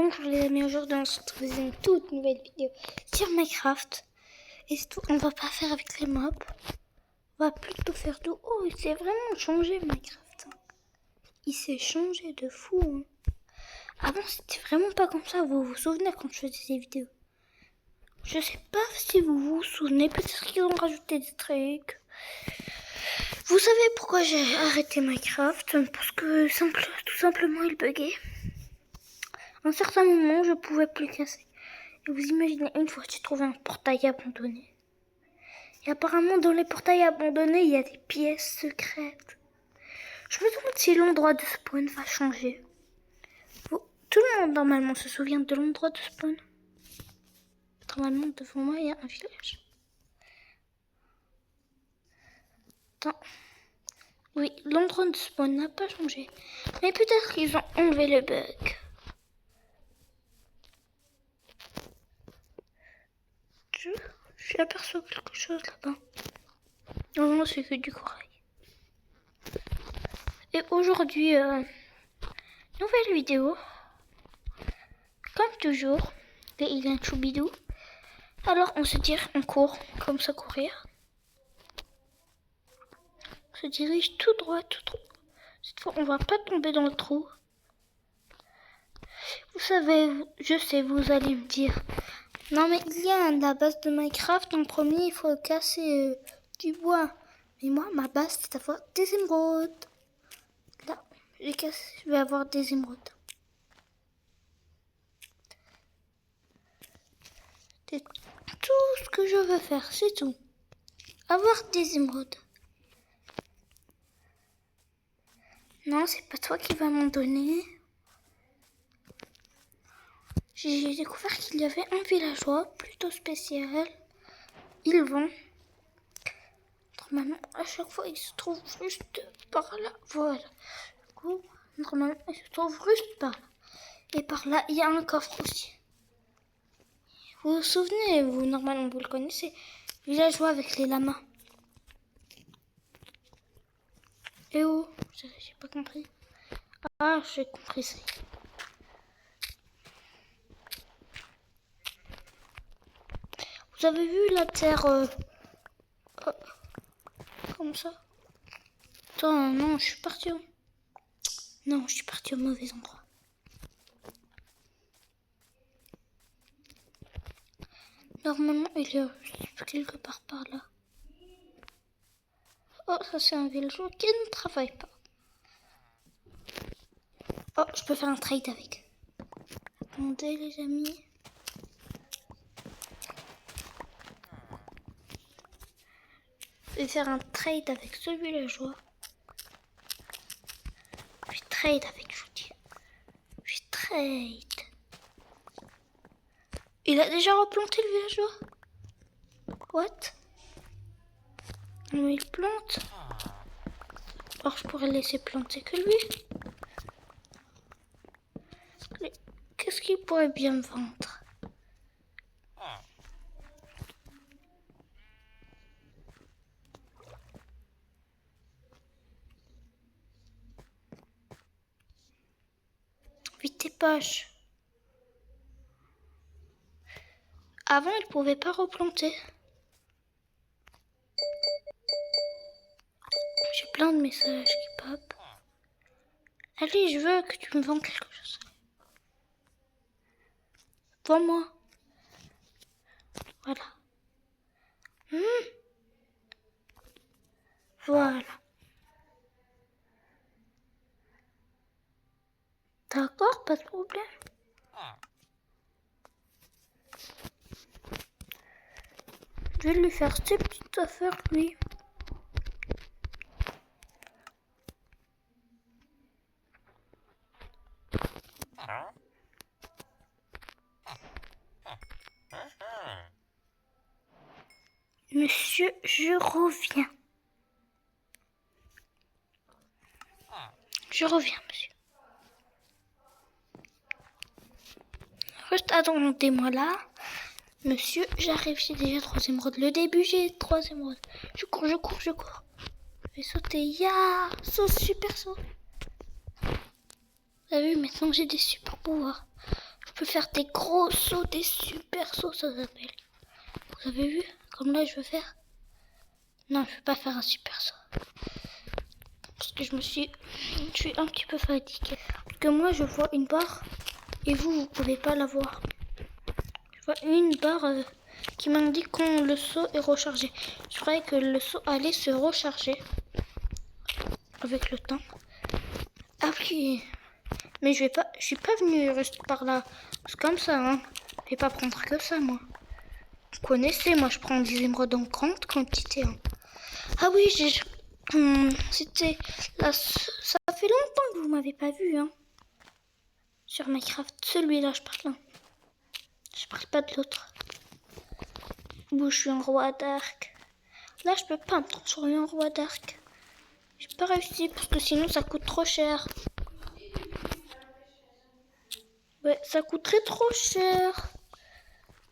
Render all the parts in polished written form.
Bonjour les amis, aujourd'hui on se retrouve dans une toute nouvelle vidéo sur Minecraft. Et c'est tout, on va pas faire avec les mobs. On va plutôt faire tout. Oh, il s'est vraiment changé Minecraft. Il s'est changé de fou. Avant c'était vraiment pas comme ça, vous vous souvenez quand je faisais ces vidéos? Je sais pas si vous vous souvenez, peut-être qu'ils ont rajouté des trucs. Vous savez pourquoi j'ai arrêté Minecraft? Parce que tout simplement il buguait. À un certain moment, je pouvais plus casser. Et vous imaginez, une fois, j'ai trouvé un portail abandonné. Et apparemment, dans les portails abandonnés, il y a des pièces secrètes. Je me demande si l'endroit de spawn va changer. Tout le monde, normalement, se souvient de l'endroit de spawn. Normalement, devant moi, il y a un village. Attends. Oui, l'endroit de spawn n'a pas changé. Mais peut-être qu'ils ont enlevé le bug. J'aperçois quelque chose là-bas. Non, c'est que du corail. Et aujourd'hui, nouvelle vidéo. Comme toujours, il y a un choubidou. Alors on se tire, on court, comme ça courir. On se dirige tout droit, tout droit. Cette fois, on va pas tomber dans le trou. Vous savez, je sais, vous allez me dire. Non mais il y a la base de Minecraft, en premier il faut casser du bois. Mais moi, ma base c'est d'avoir des émeraudes. Là, je vais avoir des émeraudes. C'est tout ce que je veux faire, c'est tout. Avoir des émeraudes. Non, c'est pas toi qui vas m'en donner. J'ai découvert qu'il y avait un villageois plutôt spécial. Il vend. Normalement, à chaque fois, il se trouve juste par là. Voilà. Du coup, normalement, il se trouve juste par là. Et par là, il y a un coffre aussi. Vous vous souvenez, vous, normalement, vous le connaissez. Villageois avec les lamas. Eh oh, j'ai pas compris. Ah, j'ai compris ça. Vous avez vu la terre comme ça? Attends, non, je suis partie au... Non, je suis partie au mauvais endroit. Normalement, il y a quelque part par là. Oh, ça c'est un villageois qui ne travaille pas. Oh, je peux faire un trade avec. Attendez les amis. Je vais faire un trade avec ce villageois. Je vais trade avec, je vous dis. Je vais trade. Il a déjà replanté le villageois? What? Non, il plante. Alors je pourrais laisser planter que lui. Qu'est-ce qu'il pourrait bien me vendre? Vite tes poches. Avant, il pouvait pas replanter. J'ai plein de messages qui pop. Allez, je veux que tu me vendes quelque chose. Vends-moi. Voilà. Voilà. D'accord, pas de problème. Je vais lui faire ces petites affaires, lui. Monsieur, je reviens. Je reviens, monsieur. Juste attendez-moi là. Monsieur, j'arrive, j'ai déjà 3 émeraudes. Le début, j'ai 3 émeraudes. Je cours, je cours, je cours. Je vais sauter. Ya, saut, super saut. Vous avez vu, maintenant j'ai des super pouvoirs. Je peux faire des gros sauts, des super sauts, ça s'appelle. Vous avez vu? Comme là, je veux faire. Non, je vais pas faire un super saut. Parce que je suis un petit peu fatiguée. Parce que moi, je vois une barre et vous pouvez pas la voir. Je vois une barre qui m'indique quand le saut est rechargé. Je croyais que le saut allait se recharger avec le temps. Ah oui. Mais je suis pas venue rester par là. C'est comme ça, hein. Je vais pas prendre que ça, moi. Vous connaissez, moi, je prends des émeraudes en grande quantité. Hein. Ah oui, c'était là. Ça fait longtemps que vous m'avez pas vu, hein. Sur Minecraft, celui-là, je parle. Hein. Je parle pas de l'autre. Où je suis un roi d'arc. Là, je peux pas me transformer en roi d'arc. J'ai pas réussi parce que sinon, ça coûte trop cher. Ouais, ça coûterait trop cher.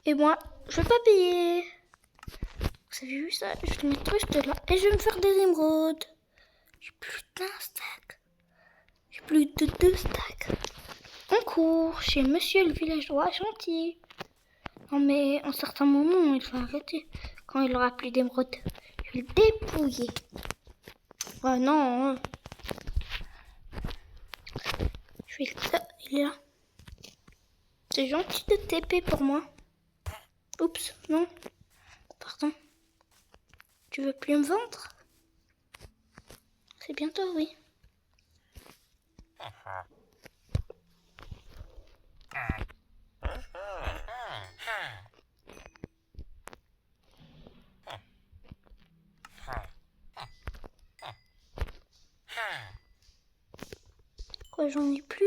Et moi, je vais pas payer. Vous avez vu ça? Je vais mettre juste là. Et je vais me faire des émeraudes. J'ai plus d'un stack. J'ai plus de 2 stacks. On court chez monsieur le villageois gentil. Non mais, à un certain moment, il va arrêter. Quand il aura plus d'émeraudes, je vais le dépouiller. Ah non. Hein. Je vais le... Il est là. C'est gentil de TP pour moi. Oups, non. Pardon. Tu veux plus me vendre? C'est bientôt, oui. Quoi, j'en ai plus?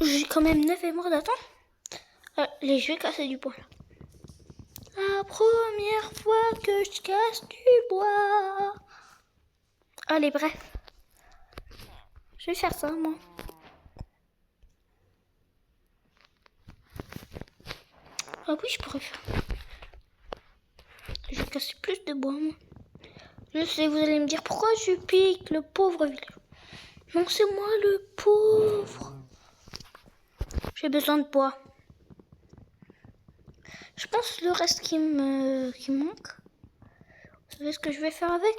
J'ai quand même 9 émeraudes, attends. Je vais casser du bois là. La première fois que je casse du bois. Allez, bref. Je vais faire ça, moi. Ah oui, je pourrais faire. Je vais casser plus de bois, moi. Je sais, vous allez me dire pourquoi je pique le pauvre village. Non, c'est moi le pauvre. J'ai besoin de bois. Je pense le reste qui manque. Vous savez ce que je vais faire avec?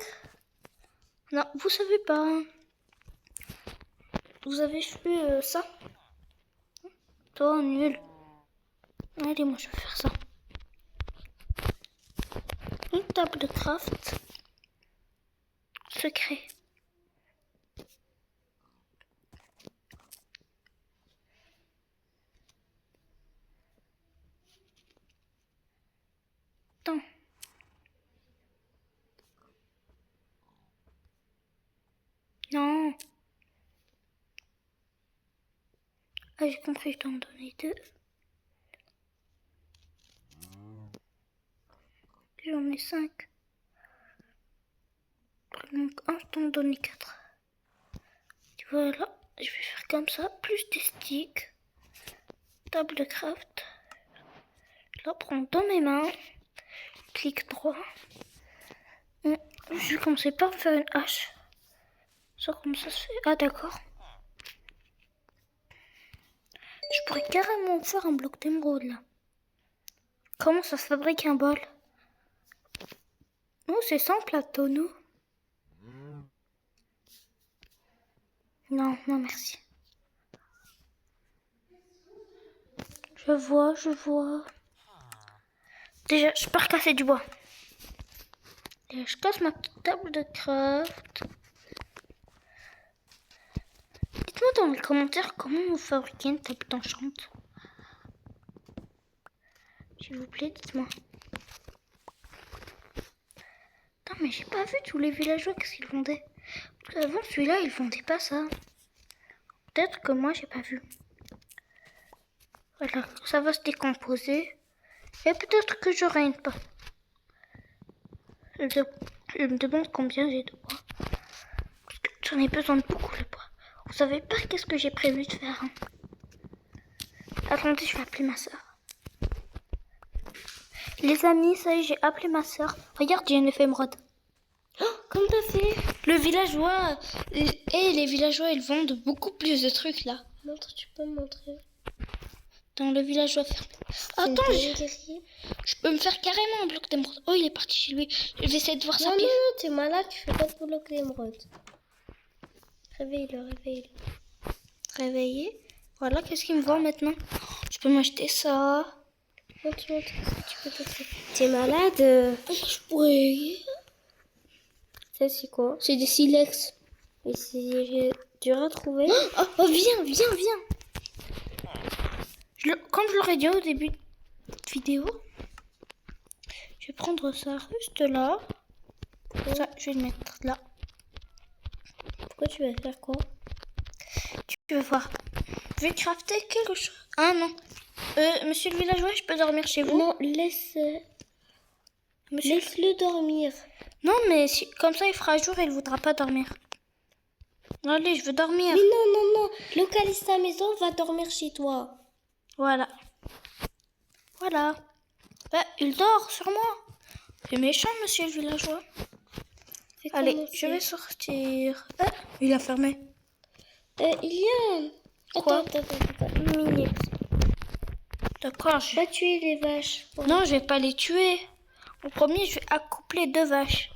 Non, vous savez pas. Vous avez vu ça? Toi, nul. Allez, moi, je vais faire ça. Une table de craft. Secret. Attends. Non. Ah, j'ai compris, je t'en donner 2. J'en ai 5. Donc 1, je t'en donne 4. Voilà, je vais faire comme ça, plus des sticks. Table de craft. Je la prends dans mes mains. Clic droit. Je vais commencer par faire une hache. Ça, comme ça se fait. Ah, d'accord. Je pourrais carrément faire un bloc d'émeraude là. Comment ça se fabrique un bol? Oh, c'est simple à tonneau. Non, non, merci. Je vois. Déjà, je pars casser du bois. Et je casse ma petite table de craft. Dites-moi dans les commentaires comment vous fabriquez une table d'enchant. S'il vous plaît, dites-moi. Attends, mais j'ai pas vu tous les villageois qu'est-ce qu'ils vendaient. Parce qu'avant, celui-là, il vendait pas ça. Peut-être que moi, j'ai pas vu. Voilà, ça va se décomposer. Et peut-être que j'aurai une part. Je me demande combien j'ai de bois. Parce que j'en ai besoin de beaucoup de bois. Vous savez pas qu'est-ce que j'ai prévu de faire. Hein. Attendez, je vais appeler ma soeur. Les amis, ça y est, j'ai appelé ma soeur. Regarde, j'ai une émeraude. Comme t'as fait. Le villageois... Et les villageois, ils vendent beaucoup plus de trucs, là. Montre, tu peux me montrer. Dans le villageois fermé. C'est une Attends, dinguerie. je peux me faire carrément un bloc d'émeraude. Oh, il est parti chez lui. Je vais essayer de voir sa Non, pile. non, t'es malade, tu fais pas de bloc d'émeraude. Réveille-le, réveille-le. Réveillé. Voilà, qu'est-ce qu'il me vend maintenant? Je peux m'acheter ça. Montre, qu'est-ce que tu peux te faire. T'es malade? Oui. Ça, c'est quoi? C'est des silex. Et c'est dur à trouver. Oh, viens. Comme je l'aurais dit au début de vidéo, je vais prendre ça juste là. Ça, je vais le mettre là. Pourquoi tu vas faire quoi? Tu vas voir. Je vais crafter quelque chose. Ah non. Monsieur le villageois, je peux dormir chez vous? Non, laisse-le dormir. Non, mais comme ça, il fera jour et il voudra pas dormir. Allez, je veux dormir. Mais non. Localise ta maison, va dormir chez toi. Voilà. Il dort sur moi. C'est méchant, monsieur le villageois. Allez, je vais sortir. Il a fermé. Il y a... Quoi? Attends. Une minute. D'accord. Va tuer les vaches. Non, je vais pas les tuer. Au premier, je vais accoupler 2 vaches.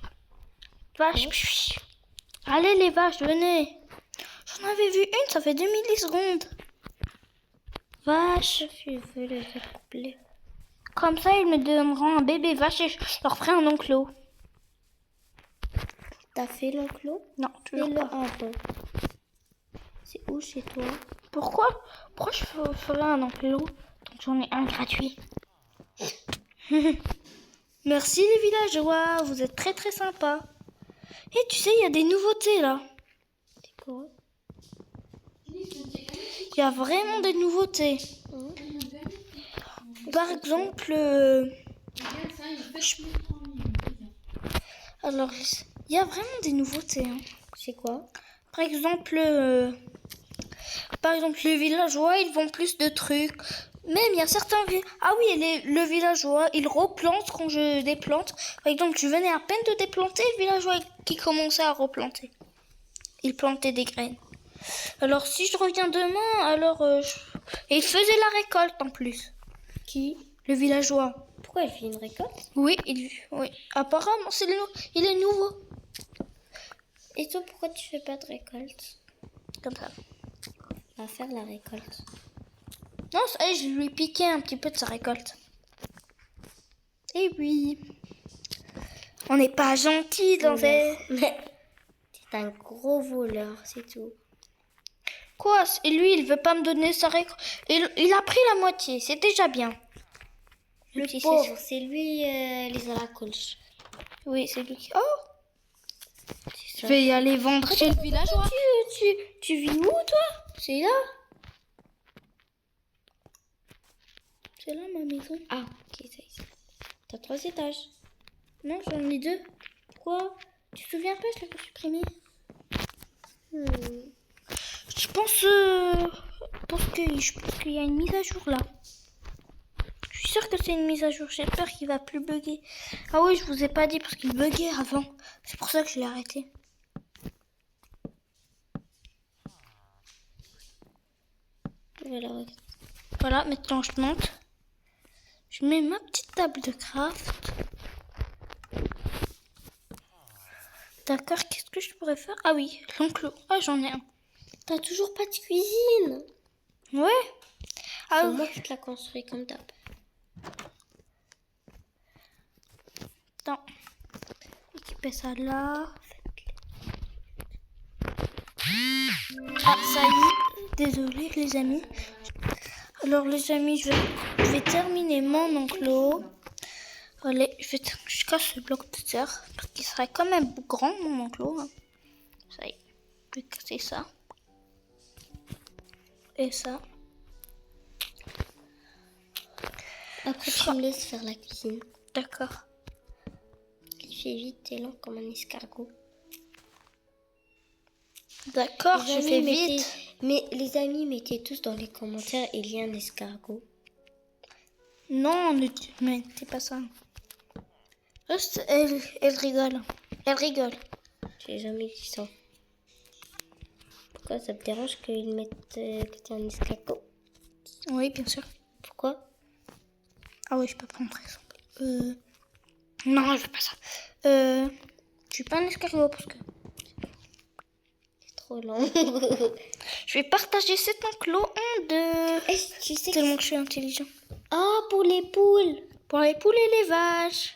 Vaches. Allez, les vaches, venez. J'en avais vu une, ça fait 2 millisecondes. Vaches. Tu veux les accoupler. Comme ça, ils me donneront un bébé vache et je leur ferai un enclos. T'as fait l'enclos? Non, toujours pas. Bon. C'est où chez toi? Pourquoi je ferais un enclos? Donc j'en ai un gratuit. Merci les villageois, vous êtes très très sympas. Et tu sais, il y a des nouveautés là. C'est quoi? Il y a vraiment des nouveautés. Par exemple, alors, il y a vraiment des nouveautés. Hein. C'est quoi? Par exemple, les villageois, ils vendent plus de trucs. Même, il y a certains... Ah oui, le villageois, il replante quand je déplante. Par exemple, je venais à peine de déplanter, le villageois qui commençait à replanter. Il plantait des graines. Alors, si je reviens demain, alors... Et il faisait la récolte en plus. Qui? Le villageois. Pourquoi il fait une récolte? Oui. Apparemment, il est nouveau. Et toi, pourquoi tu fais pas de récolte? Comme ça. On va faire la récolte. Non, ça y est, je lui ai piqué un petit peu de sa récolte. Eh oui. On n'est pas gentil dans ces... Mais t'es un gros voleur, c'est tout. Quoi? Et lui, il veut pas me donner sa récolte. Il a pris la moitié, c'est déjà bien. Le pauvre, c'est lui les aracolches. Oui, c'est lui qui... Oh! Je vais y aller vendre chez le villageois. Tu vis où, toi? C'est là. C'est là ma maison. Ah, ok, ça y est. T'as 3 étages. Non, j'en ai 2. Pourquoi? Tu te souviens pas, je l'avais supprimé. Hmm. Je pense qu'il y a une mise à jour là. Je suis sûre que c'est une mise à jour. J'ai peur qu'il va plus bugger. Ah oui, je vous ai pas dit parce qu'il buguait avant. C'est pour ça que je l'ai arrêté. Voilà, maintenant je monte. Je mets ma petite table de craft. D'accord, qu'est-ce que je pourrais faire? Ah oui, l'enclos. Ah, j'en ai un. T'as toujours pas de cuisine? Ouais. Ah C'est oui. moi qui te l'ai construit comme d'hab. Attends. Équiper ça là. Ah, ça y est. Désolée, les amis. Alors, les amis, je vais terminer mon enclos. Allez, je casse le bloc de terre. Parce qu'il serait quand même grand, mon enclos. Hein. Ça y est. Je vais casser ça. Et ça. Après, tu me laisses faire la cuisine. D'accord. Il fait vite, t'es lent comme un escargot. D'accord, je fais vite. Mais les amis, mettez tous dans les commentaires, il y a un escargot. Non, ne mettez pas ça. Juste, elle rigole. Elle rigole. J'ai jamais dit ça. Pourquoi ça te dérange qu'ils mettent que t'es un escargot? Oui, bien sûr. Pourquoi? Ah oui, je peux prendre par exemple. Non, je veux pas ça. Je suis pas un escargot parce que C'est trop lent. je vais partager cet enclos en deux. Est-ce que tu sais Tellement que je suis intelligent. Ah, pour les poules. Pour les poules et les vaches.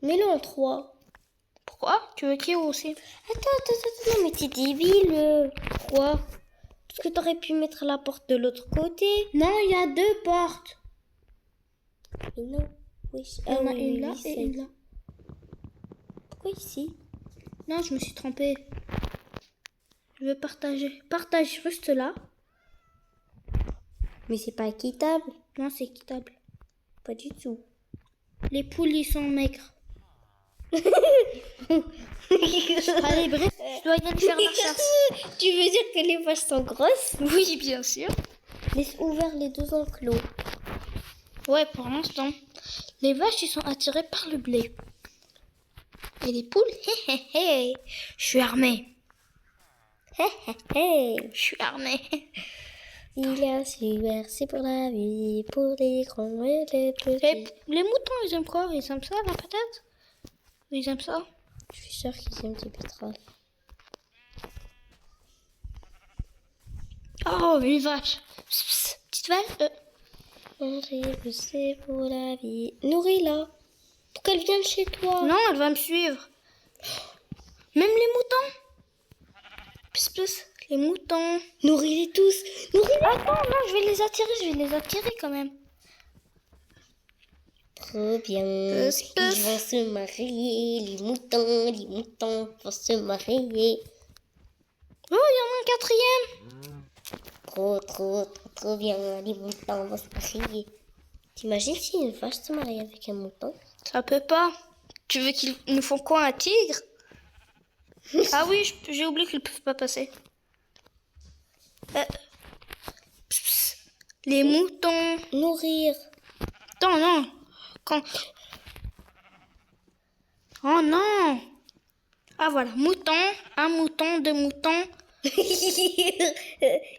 Mets-le en 3. Pourquoi? Tu veux qu'il y ait aussi? Attends, non, mais t'es débile. Pourquoi? Parce que t'aurais pu mettre la porte de l'autre côté. Non, il y a 2 portes. Mais non. Oui. Il y en a oui, une oui, là oui, et une là. Pourquoi ici? Non, je me suis trompée. Je veux partager. Partage juste là. Mais c'est pas équitable. Non, c'est équitable. Pas du tout. Les poules, ils sont maigres. Allez, bref, je dois y aller faire la chasse. Tu veux dire que les vaches sont grosses? Oui, bien sûr. Laisse ouvert les 2 enclos. Ouais, pour l'instant. Les vaches, ils sont attirées par le blé. Et les poules, hé hé hé, je suis armée. Hey, Je suis armée. il est un super, c'est pour la vie, pour les grands et les petits. Les moutons, ils aiment quoi? Ils aiment ça, la patate? Ils aiment ça? Je suis sûre qu'ils aiment du pétrole. Oh, une vache. Pss, pss, petite vache. Manger, c'est pour la vie. Nourris-la. Pour qu'elle vienne chez toi. Non, elle va me suivre. Même les moutons. Pss, pss, les moutons. Nourris-les tous. Nourris-les. Attends, non, je vais les attirer quand même. Trop bien. Pss, pss. Ils vont se marier. Les moutons vont se marier. Oh, il y en a un quatrième. Trop bien. Les moutons vont se marier. T'imagines si une vache se marie avec un mouton? Ça peut pas. Tu veux qu'ils nous font quoi, un tigre? Ah oui, j'ai oublié qu'ils peuvent pas passer. Pss, pss, les moutons. Nourrir. Attends, non. Quand... Oh non. Ah voilà, mouton, un mouton, 2 moutons.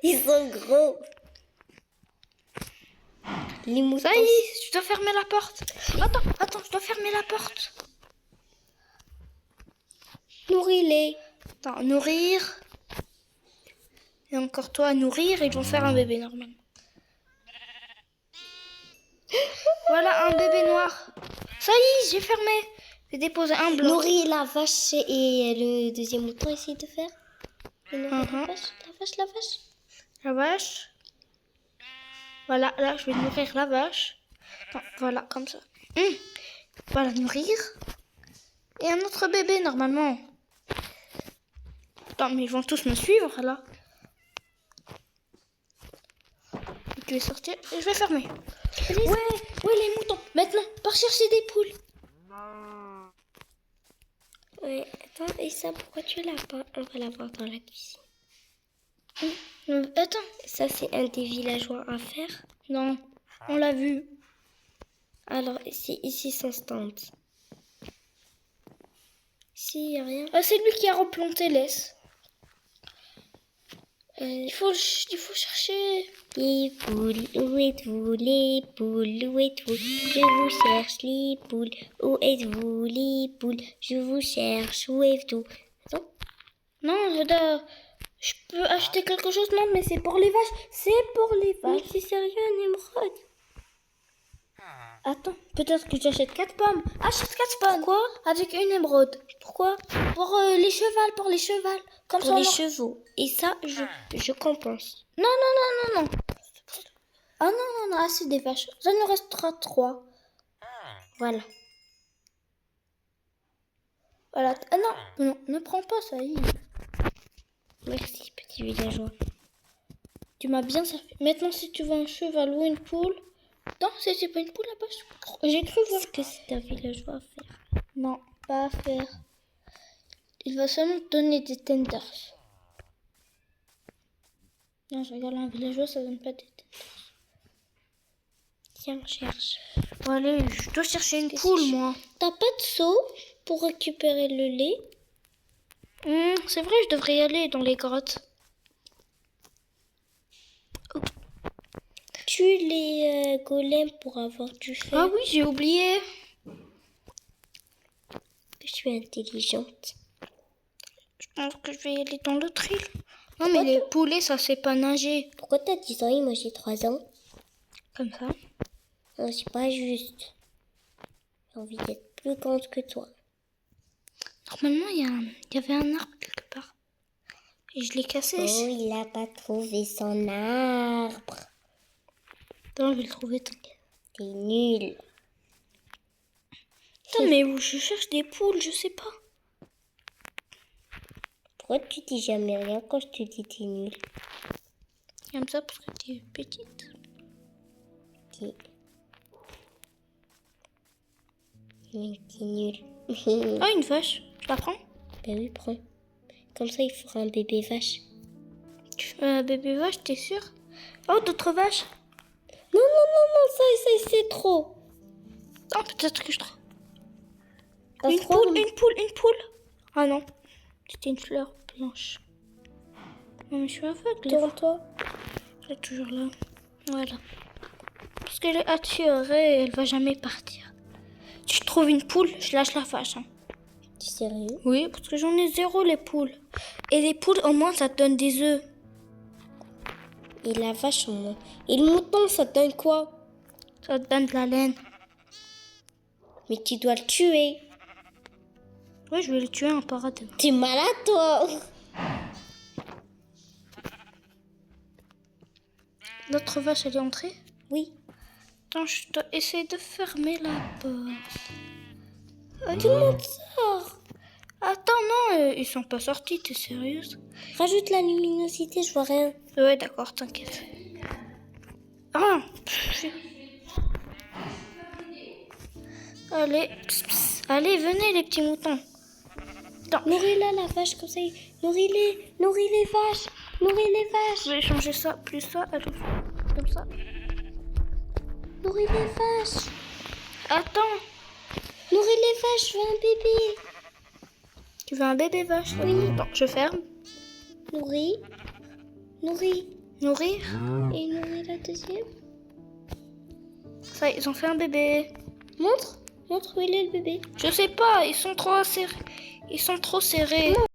Ils sont gros. Les moutons. Ça y est, je dois fermer la porte. Attends, je dois fermer la porte. Nourris-les. Attends, nourrir. Et encore toi, nourrir, ils vont faire un bébé normalement. Voilà, un bébé noir. Ça y est, j'ai fermé. J'ai déposé un blanc. Nourris la vache et le deuxième mouton essaye de faire. Et nourrir Mhm. la vache. La vache. Voilà, là, je vais nourrir la vache. Attends, voilà, comme ça. Voilà, nourrir. Et un autre bébé, normalement. Attends, mais ils vont tous me suivre, là. Je vais sortir et je vais fermer. Ouais, les moutons. Maintenant, par chercher des poules. Ouais, attends, et ça, pourquoi tu l'as pas? On va l'avoir dans la cuisine. Attends. Ça, c'est un des villageois à faire. Non, on l'a vu. Alors, c'est ici son stand. Ici, il n'y a rien. Ah, c'est lui qui a replanté l'ess. Il Il faut chercher. Les poules, où êtes-vous les poules? Où êtes-vous? Je vous cherche les poules. Où êtes-vous les poules? Je vous cherche, où êtes-vous? Attends. Non, je peux acheter quelque chose. Non, mais c'est pour les vaches. C'est pour les Mais vaches. c'est sérieux, un émeraude? Attends, peut-être que j'achète 4 pommes. Achète 4 pommes. Pourquoi? Avec une émeraude. Pourquoi? Pour les chevals, pour les chevals. Comme Pour ça, les on- chevaux. Et ça, je compense. Non. Ah non, assez des vaches. Ça nous restera 3. Voilà. Voilà. Ah non, ne prends pas ça. Merci, petit villageois. Tu m'as bien servi. Maintenant, si tu veux un cheval ou une poule... Non, c'est pas une poule là-bas. J'ai cru voir. Est-ce que c'est un villageois à faire? Non, pas à faire. Il va seulement te donner des tenders. Non, je regarde un villageois, ça donne pas des tenders. Tiens, cherche. Bon, allez, je dois chercher une poule, moi. T'as pas de seau? pour récupérer le lait. C'est vrai, je devrais y aller dans les grottes. Tue les golems pour avoir du fer. Ah oui, j'ai oublié. Je suis intelligente. Je pense que je vais y aller dans l'autre île. Non, mais les poulets, ça sait pas nager. Pourquoi t'as 10 ans et moi j'ai 3 ans? Comme ça. Non, c'est pas juste. J'ai envie d'être plus grande que toi. Normalement, il y avait un arbre quelque part. Et je l'ai cassé. Oh, il a pas trouvé son arbre. Non, je vais le trouver, t'inquiète. T'es nul. Putain, mais où je cherche des poules, je sais pas. Pourquoi tu dis jamais rien quand je te dis t'es nul? Comme ça, parce que t'es petite. T'es... Mais t'es nul. Oh, une vache. Je la prends. Ben oui, prends. Comme ça, il fera un bébé vache. Tu fais un bébé vache, t'es sûr? Oh, d'autres vaches. Non, ça, c'est trop. Oh, peut-être que je trouve. Ça Une se trouve- une poule. Ah non, c'était une fleur blanche. Non, mais je suis aveugle. Tourne-toi. Elle est toujours là. Voilà. Parce qu'elle est attirée et elle va jamais partir. Si je trouve une poule, je lâche la vache. Hein. Tu es sérieux? Oui, parce que j'en ai 0 les poules. Et les poules, au moins, ça te donne des œufs. Et la vache, au moins. Et le mouton, ça te donne quoi? Ça te donne de la laine. Mais tu dois le tuer. Ouais, je vais le tuer en paradis. T'es malade, toi. L'autre vache, elle est entrée. Oui. Attends, je dois essayer de fermer la porte. Tout le monde sort. Attends, non, ils sont pas sortis, t'es sérieuse? Rajoute la luminosité, je vois rien. Ouais, d'accord, t'inquiète. Ah. Allez, allez, venez les petits moutons. Attends, Nourris-la, la vache, comme ça. Nourris-les. Nourris les vaches. Nourris les vaches. je vais changer ça, plus ça, allez, comme ça. Nourris les vaches. Attends, Nourris les vaches, je veux un bébé. tu veux un bébé vache? Oui. Bon, je ferme. Nourris. Nourris. Nourrir. Et nourris la deuxième. Ça, ils ont fait un bébé. Montre. Montre où il est le bébé. Je sais pas, ils sont trop serrés. Ils sont trop serrés.